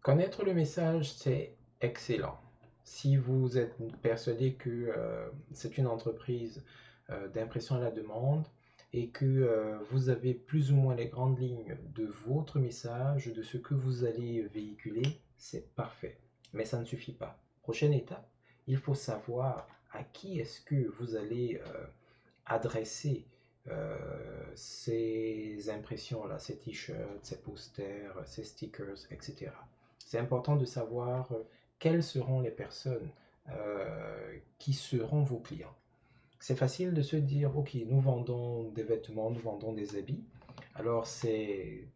Connaître le message, c'est excellent. Si vous êtes persuadé que c'est une entreprise d'impression à la demande et que vous avez plus ou moins les grandes lignes de votre message, de ce que vous allez véhiculer, c'est parfait. Mais ça ne suffit pas. Prochaine étape, il faut savoir à qui est-ce que vous allez adresser ces impressions-là, ces t-shirts, ces posters, ces stickers, etc. C'est important de savoir quelles seront les personnes qui seront vos clients. C'est facile de se dire, ok, nous vendons des vêtements, nous vendons des habits. Alors c'est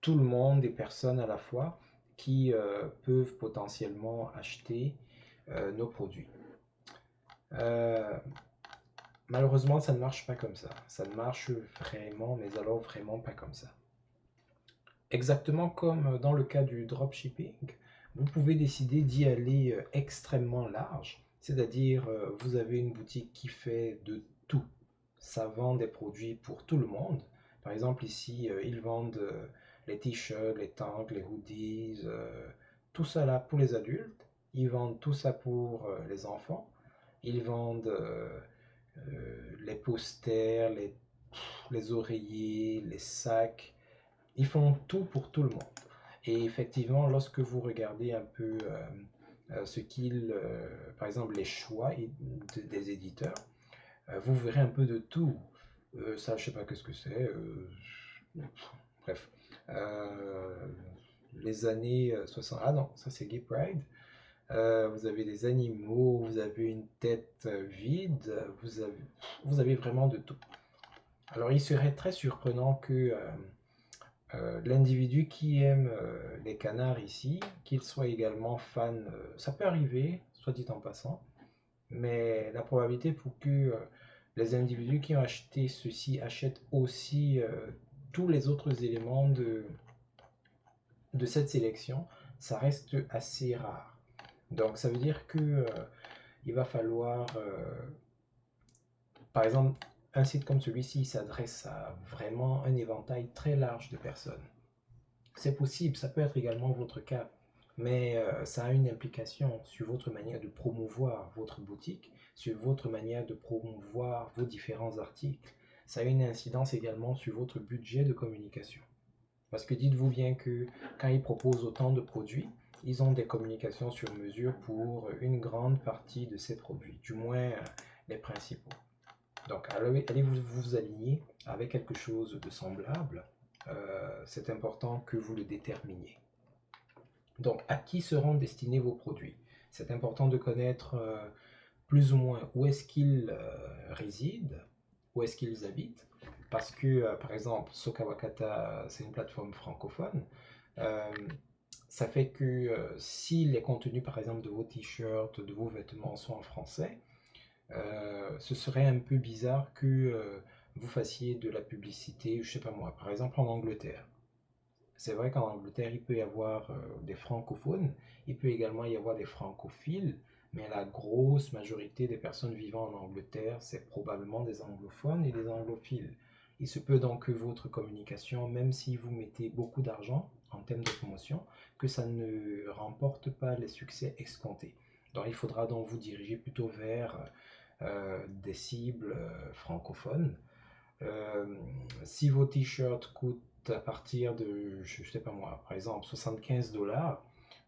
tout le monde, des personnes à la fois, qui peuvent potentiellement acheter nos produits. Euh, Malheureusement, ça ne marche pas comme ça. Ça ne marche vraiment, mais alors vraiment pas comme ça. Exactement comme dans le cas du dropshipping, vous pouvez décider d'y aller extrêmement large, c'est-à-dire vous avez une boutique qui fait de tout. Ça vend des produits pour tout le monde. Par exemple, ici, ils vendent les t-shirts, les tanks, les hoodies, tout ça là pour les adultes. Ils vendent tout ça pour les enfants. Ils vendent les posters, les oreillers, les sacs. Ils font tout pour tout le monde. Et effectivement, lorsque vous regardez un peu ce qu'ils, par exemple, les choix des éditeurs, vous verrez un peu de tout. Ça, je sais pas qu'est-ce que c'est. Bref. Euh, les années 60. Ah non, ça c'est Gay Pride. Vous avez des animaux, vous avez une tête vide, vous avez vraiment de tout. Alors il serait très surprenant que l'individu qui aime les canards ici, qu'il soit également fan, ça peut arriver, soit dit en passant, mais la probabilité pour que les individus qui ont acheté ceci achètent aussi tous les autres éléments de cette sélection, ça reste assez rare. Donc ça veut dire que il va falloir, par exemple, un site comme celui-ci s'adresse à vraiment un éventail très large de personnes. C'est possible, ça peut être également votre cas, mais ça a une implication sur votre manière de promouvoir votre boutique, sur votre manière de promouvoir vos différents articles. Ça a une incidence également sur votre budget de communication. Parce que dites-vous bien que quand ils proposent autant de produits, ils ont des communications sur mesure pour une grande partie de ces produits, du moins les principaux. Donc, allez vous aligner avec quelque chose de semblable. C'est important que vous le déterminiez. Donc, à qui seront destinés vos produits? C'est important de connaître plus ou moins où est-ce qu'ils résident, où est-ce qu'ils habitent, parce que, par exemple, Sokawakata, c'est une plateforme francophone. Euh, Ça fait que si les contenus, par exemple, de vos t-shirts, de vos vêtements sont en français, ce serait un peu bizarre que vous fassiez de la publicité, je sais pas moi, par exemple en Angleterre. C'est vrai qu'en Angleterre, il peut y avoir des francophones, il peut également y avoir des francophiles, mais la grosse majorité des personnes vivant en Angleterre, c'est probablement des anglophones et des anglophiles. Il se peut donc que votre communication, même si vous mettez beaucoup d'argent en termes de promotion, que ça ne remporte pas les succès escomptés. Donc il faudra donc vous diriger plutôt vers des cibles francophones. Euh, Si vos t-shirts coûtent à partir de, je sais pas moi, par exemple 75 $,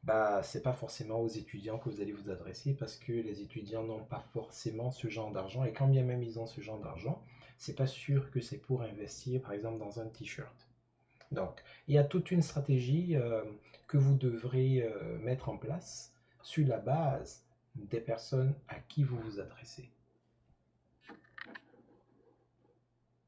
bah c'est pas forcément aux étudiants que vous allez vous adresser parce que les étudiants n'ont pas forcément ce genre d'argent et quand bien même ils ont ce genre d'argent, c'est pas sûr que c'est pour investir par exemple dans un t-shirt. Donc il y a toute une stratégie que vous devrez mettre en place sur la base des personnes à qui vous vous adressez.